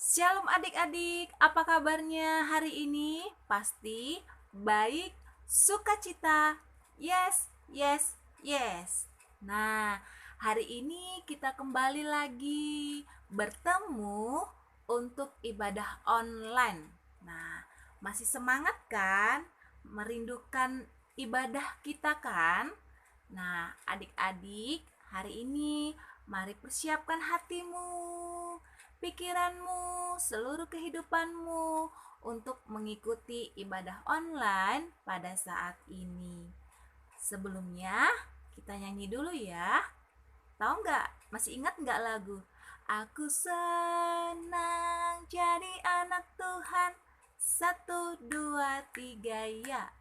Shalom adik-adik, apa kabarnya hari ini? Pasti baik, sukacita. Yes, yes, yes. Nah, hari ini kita kembali lagi bertemu untuk ibadah online. Nah, masih semangat kan? Merindukan ibadah kita kan? Nah, adik-adik, hari ini mari persiapkan hatimu, pikiranmu, seluruh kehidupanmu untuk mengikuti ibadah online pada saat ini. Sebelumnya, kita nyanyi dulu ya. Tahu nggak? Masih ingat nggak lagu? Aku senang jadi anak Tuhan. Satu, dua, tiga, ya.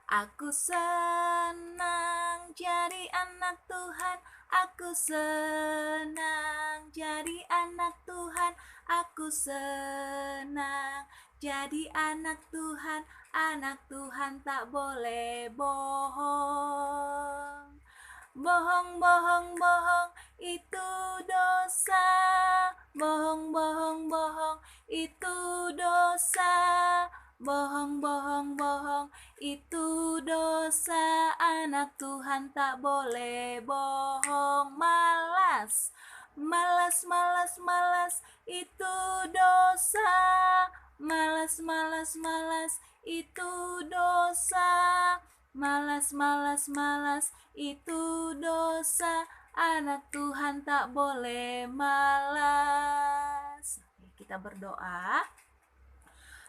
Aku senang jadi anak Tuhan. Aku senang jadi anak Tuhan. Aku senang jadi anak Tuhan. Anak Tuhan tak boleh bohong. Bohong, bohong, bohong, itu dosa. Bohong, bohong, bohong, itu dosa. Bohong, bohong, bohong, itu dosa. Anak Tuhan tak boleh bohong. Malas, malas, malas, malas, itu dosa. Malas, malas, malas, itu dosa. Malas, malas, malas, itu dosa. Anak Tuhan tak boleh malas. Kita berdoa.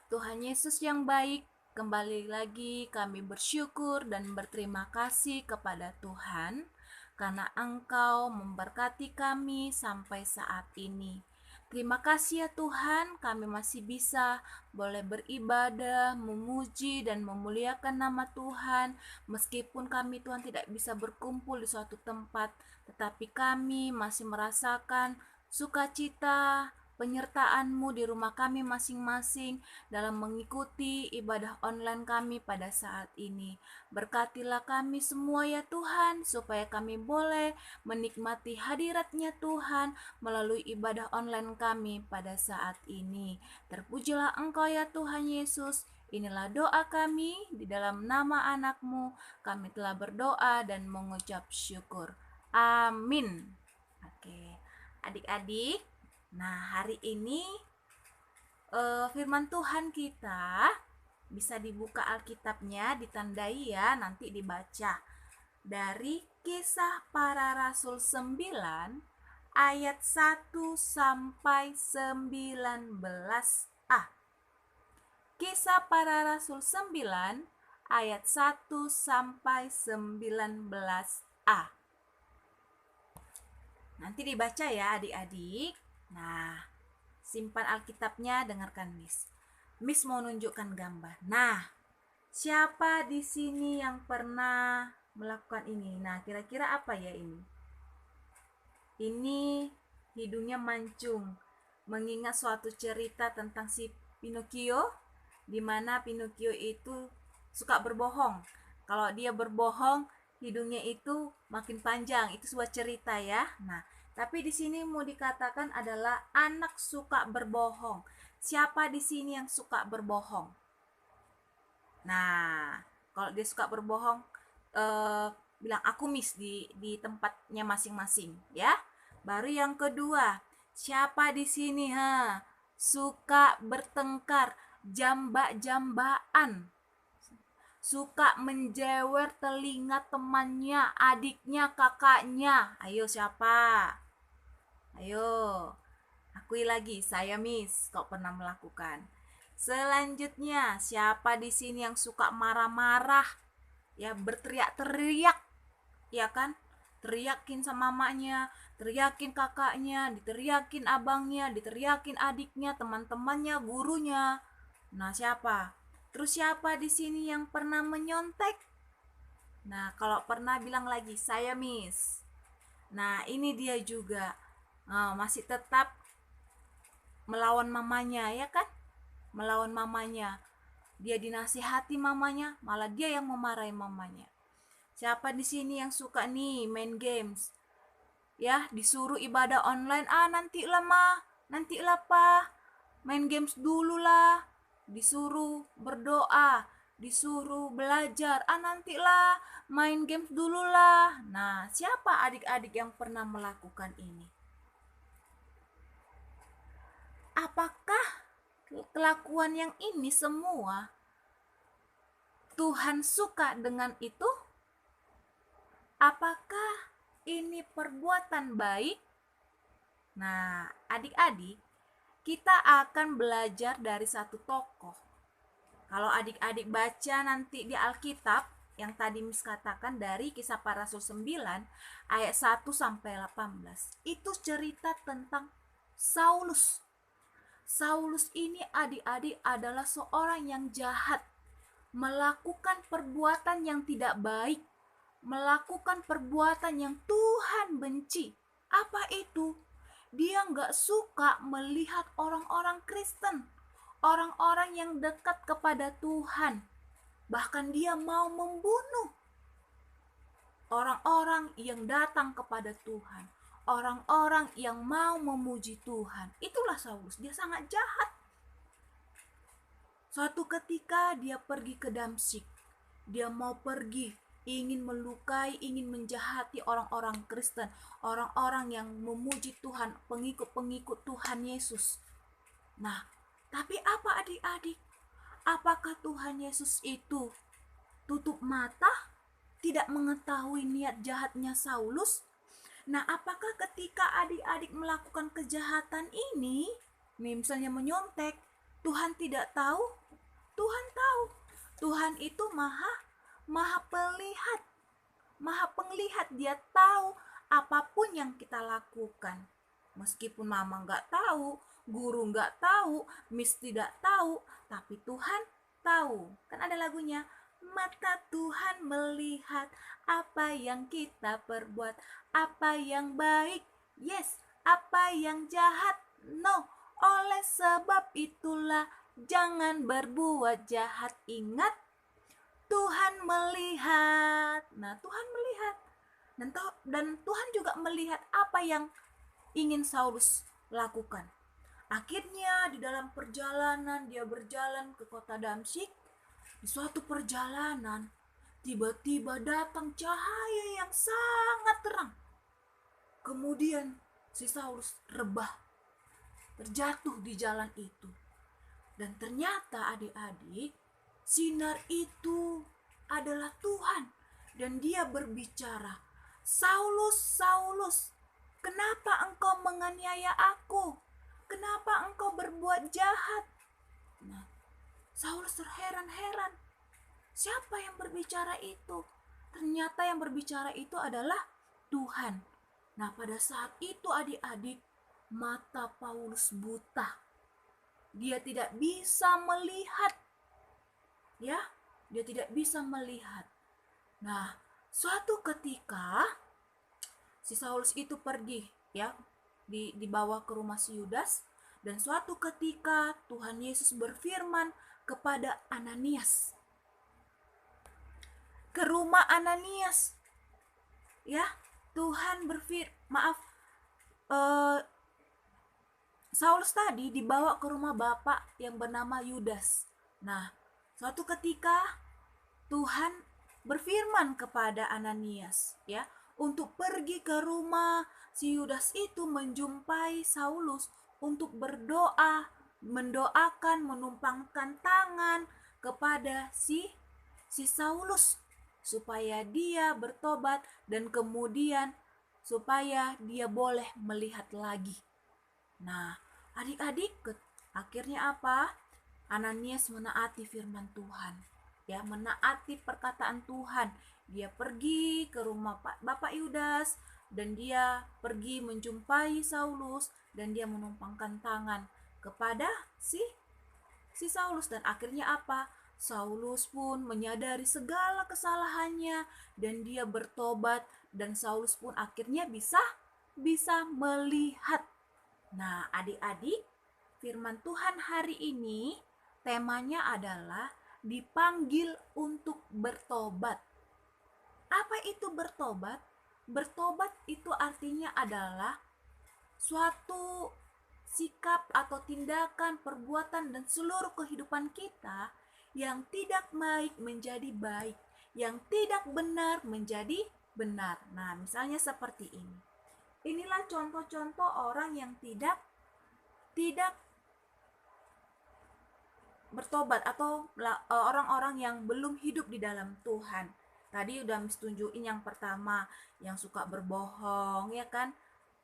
Tuhan Yesus yang baik, kembali lagi kami bersyukur dan berterima kasih kepada Tuhan karena Engkau memberkati kami sampai saat ini. Terima kasih ya Tuhan, kami masih bisa boleh beribadah, memuji dan memuliakan nama Tuhan. Meskipun kami Tuhan tidak bisa berkumpul di suatu tempat, tetapi kami masih merasakan sukacita, penyertaan-Mu di rumah kami masing-masing dalam mengikuti ibadah online kami pada saat ini. Berkatilah kami semua ya Tuhan, supaya kami boleh menikmati hadirat-Nya Tuhan melalui ibadah online kami pada saat ini. Terpujilah Engkau ya Tuhan Yesus. Inilah doa kami di dalam nama anak-Mu. Kami telah berdoa dan mengucap syukur. Amin. Oke, adik-adik. Nah, hari ini firman Tuhan kita bisa dibuka Alkitabnya, ditandai ya, nanti dibaca. Dari Kisah Para Rasul 9 ayat 1 sampai 19a. Kisah Para Rasul 9 ayat 1 sampai 19a. Nanti dibaca ya adik-adik. Nah, simpan Alkitabnya, dengarkan Miss. Miss mau nunjukkan gambar. Nah, siapa di sini yang pernah melakukan ini? Nah, kira-kira apa ya ini? Ini hidungnya mancung, mengingat suatu cerita tentang si Pinocchio, di mana Pinocchio itu suka berbohong. Kalau dia berbohong, hidungnya itu makin panjang. Itu sebuah cerita ya. Nah, tapi di sini mau dikatakan adalah anak suka berbohong. Siapa di sini yang suka berbohong? Nah, kalau dia suka berbohong, bilang aku miss di tempatnya masing-masing, ya. Baru yang kedua, siapa di sini suka bertengkar, jambak-jambaan, suka menjewer telinga temannya, adiknya, kakaknya. Ayo siapa? Ayo, akui lagi, saya miss kok pernah melakukan. Selanjutnya, siapa di sini yang suka marah-marah? Ya, berteriak-teriak, ya kan? Teriakin sama mamanya, teriakin kakaknya, diteriakin abangnya, diteriakin adiknya, teman-temannya, gurunya. Nah, siapa? Terus siapa di sini yang pernah menyontek? Nah, kalau pernah bilang lagi, saya miss. Nah, ini dia juga. Masih tetap melawan mamanya, ya kan? Melawan mamanya. Dia dinasihati mamanya, malah dia yang memarahi mamanya. Siapa di sini yang suka nih main games? Ya, disuruh ibadah online, nanti lah mah, nanti lah pa. main games dulu lah, disuruh berdoa, disuruh belajar, nantilah main games dulu lah. Nah, siapa adik-adik yang pernah melakukan ini? Apakah kelakuan yang ini semua Tuhan suka dengan itu? Apakah ini perbuatan baik? Nah, adik-adik, kita akan belajar dari satu tokoh. Kalau adik-adik baca nanti di Alkitab, yang tadi Miss katakan dari Kisah Para Rasul 9 ayat 1 sampai 18. Itu cerita tentang Saulus. Saulus ini adik-adik adalah seorang yang jahat, melakukan perbuatan yang tidak baik, melakukan perbuatan yang Tuhan benci. Apa itu? Dia nggak suka melihat orang-orang Kristen, orang-orang yang dekat kepada Tuhan. Bahkan dia mau membunuh orang-orang yang datang kepada Tuhan, orang-orang yang mau memuji Tuhan. Itulah Saulus, dia sangat jahat. Suatu ketika dia pergi ke Damsyik, dia mau pergi, ingin melukai, ingin menjahati orang-orang Kristen, orang-orang yang memuji Tuhan, pengikut-pengikut Tuhan Yesus. Nah, tapi apa adik-adik? Apakah Tuhan Yesus itu tutup mata, tidak mengetahui niat jahatnya Saulus? Nah, apakah ketika adik-adik melakukan kejahatan ini, misalnya menyontek, Tuhan tidak tahu? Tuhan tahu. Tuhan itu maha penglihat. Maha penglihat, dia tahu apapun yang kita lakukan. Meskipun mama nggak tahu, guru nggak tahu, miss tidak tahu, tapi Tuhan tahu. Kan ada lagunya, mata Tuhan melihat apa yang kita perbuat, apa yang baik, yes, apa yang jahat, no. Oleh sebab itulah jangan berbuat jahat. Ingat, Tuhan melihat. Nah, Tuhan melihat. Dan Tuhan juga melihat apa yang ingin Saulus lakukan. Akhirnya di dalam perjalanan, dia berjalan ke kota Damsyik. Di suatu perjalanan, tiba-tiba datang cahaya yang sangat terang. Kemudian si Saulus rebah, terjatuh di jalan itu. Dan ternyata adik-adik, sinar itu adalah Tuhan. Dan dia berbicara, Saulus, Saulus, kenapa engkau menganiaya aku? Kenapa engkau berbuat jahat? Nah, Saulus terheran-heran. Siapa yang berbicara itu? Ternyata yang berbicara itu adalah Tuhan. Nah, pada saat itu adik-adik, mata Paulus buta. Dia tidak bisa melihat. Ya, dia tidak bisa melihat. Nah, suatu ketika si Saulus itu pergi, ya, dibawa ke rumah si Yudas, dan suatu ketika Tuhan Yesus berfirman kepada Ananias. Ke rumah Ananias. Ya, Tuhan Saulus tadi dibawa ke rumah bapak yang bernama Yudas. Nah, suatu ketika Tuhan berfirman kepada Ananias, ya, untuk pergi ke rumah si Yudas itu menjumpai Saulus untuk berdoa, mendoakan, menumpangkan tangan kepada si Saulus supaya dia bertobat dan kemudian supaya dia boleh melihat lagi. Nah, adik-adik, akhirnya apa? Ananias menaati firman Tuhan, ya, menaati perkataan Tuhan. Dia pergi ke rumah Bapak Yudas dan dia pergi menjumpai Saulus dan dia menumpangkan tangan kepada si Saulus. Dan akhirnya apa? Saulus pun menyadari segala kesalahannya dan dia bertobat, dan Saulus pun akhirnya bisa melihat. Nah, adik-adik, firman Tuhan hari ini temanya adalah dipanggil untuk bertobat. Apa itu bertobat? Bertobat itu artinya adalah suatu sikap atau tindakan, perbuatan, dan seluruh kehidupan kita yang tidak baik menjadi baik, yang tidak benar menjadi benar. Nah, misalnya seperti ini. Inilah contoh-contoh orang yang tidak bertobat atau orang-orang yang belum hidup di dalam Tuhan. Tadi udah tunjukin yang pertama, yang suka berbohong, ya kan?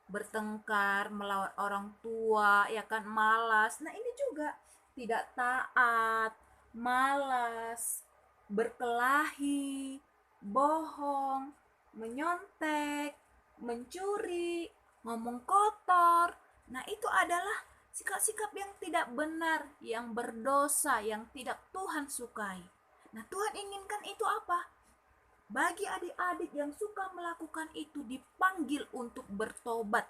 Bertengkar, melawan orang tua, ya kan? Malas. Nah, ini juga tidak taat, malas, berkelahi, bohong, menyontek, mencuri, ngomong kotor. Nah, itu adalah sikap-sikap yang tidak benar, yang berdosa, yang tidak Tuhan sukai. Nah, Tuhan inginkan itu apa? Bagi adik-adik yang suka melakukan itu dipanggil untuk bertobat.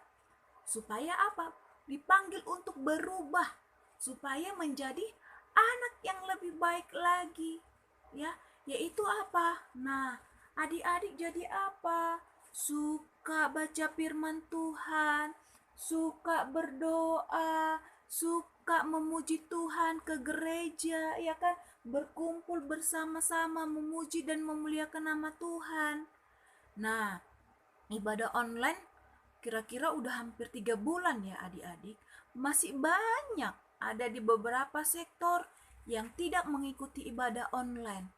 Supaya apa? Dipanggil untuk berubah, supaya menjadi anak yang lebih baik lagi. Ya, yaitu apa? Nah, adik-adik jadi apa? Suka baca firman Tuhan, suka berdoa, suka memuji Tuhan, ke gereja, ya kan? Berkumpul bersama-sama memuji dan memuliakan nama Tuhan. Nah, ibadah online kira-kira udah hampir 3 bulan ya adik-adik. Masih banyak ada di beberapa sektor yang tidak mengikuti ibadah online.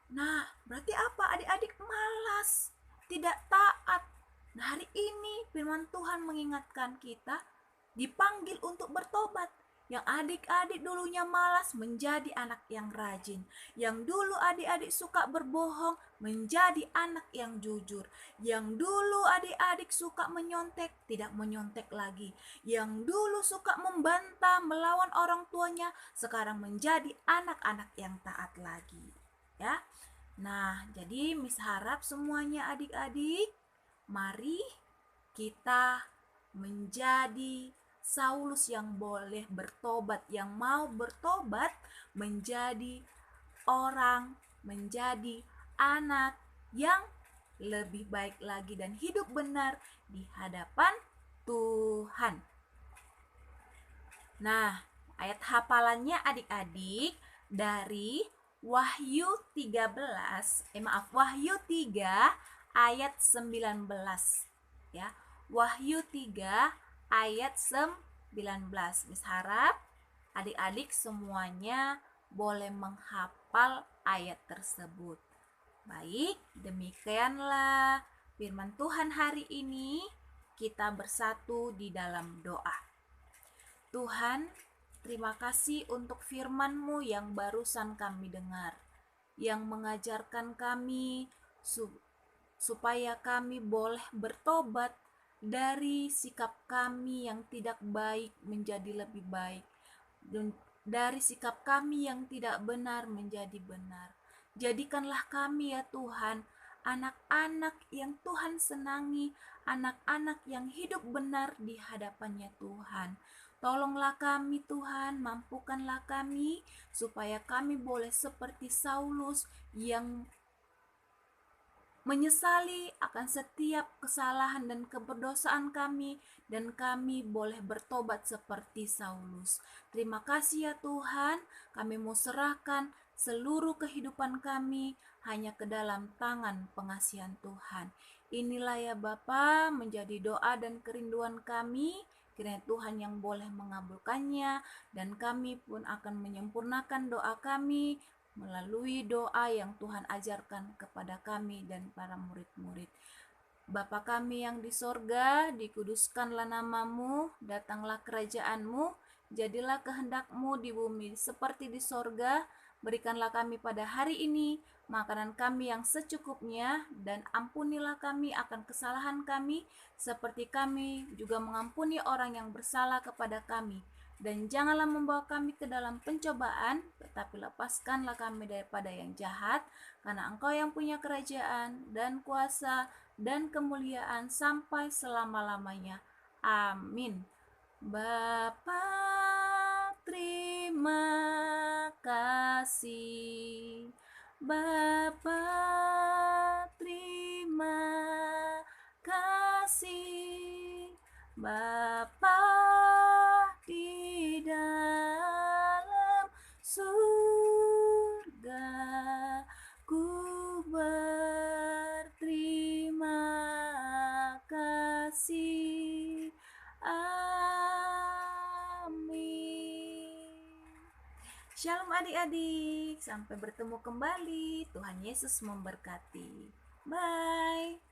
Nah, berarti apa? Adik-adik malas, tidak taat. Nah, hari ini firman Tuhan mengingatkan kita dipanggil untuk bertobat. Yang adik-adik dulunya malas menjadi anak yang rajin. Yang dulu adik-adik suka berbohong menjadi anak yang jujur. Yang dulu adik-adik suka menyontek tidak menyontek lagi. Yang dulu suka membantah melawan orang tuanya sekarang menjadi anak-anak yang taat lagi. Ya. Nah, jadi Miss harap semuanya adik-adik, mari kita menjadi Saulus yang boleh bertobat, yang mau bertobat menjadi orang, menjadi anak yang lebih baik lagi dan hidup benar di hadapan Tuhan. Nah, ayat hafalannya adik-adik dari Wahyu 3 ayat 19 ya. Wahyu 3 ayat 19. Miss harap adik-adik semuanya boleh menghafal ayat tersebut. Baik, demikianlah firman Tuhan hari ini. Kita bersatu di dalam doa. Tuhan, terima kasih untuk firman-Mu yang barusan kami dengar, yang mengajarkan kami supaya kami boleh bertobat dari sikap kami yang tidak baik menjadi lebih baik, dan dari sikap kami yang tidak benar menjadi benar. Jadikanlah kami ya Tuhan, anak-anak yang Tuhan senangi, anak-anak yang hidup benar di hadapannya Tuhan. Tolonglah kami Tuhan, mampukanlah kami supaya kami boleh seperti Saulus yang menyesali akan setiap kesalahan dan keberdosaan kami, dan kami boleh bertobat seperti Saulus. Terima kasih ya Tuhan, kami mau serahkan seluruh kehidupan kami hanya ke dalam tangan pengasihan Tuhan. Inilah ya Bapa menjadi doa dan kerinduan kami, kiranya Tuhan yang boleh mengabulkannya, dan kami pun akan menyempurnakan doa kami melalui doa yang Tuhan ajarkan kepada kami dan para murid-murid. Bapa kami yang di sorga, dikuduskanlah namamu, datanglah kerajaanmu, jadilah kehendak-Mu di bumi seperti di sorga. Berikanlah kami pada hari ini makanan kami yang secukupnya, dan ampunilah kami akan kesalahan kami, seperti kami juga mengampuni orang yang bersalah kepada kami. Dan janganlah membawa kami ke dalam pencobaan, tetapi lepaskanlah kami daripada yang jahat, karena Engkau yang punya kerajaan dan kuasa dan kemuliaan sampai selama-lamanya. Amin. Bapa, terima kasih. Bapa, terima kasih. Bapa, Amin. Shalom adik-adik, sampai bertemu kembali. Tuhan Yesus memberkati. Bye.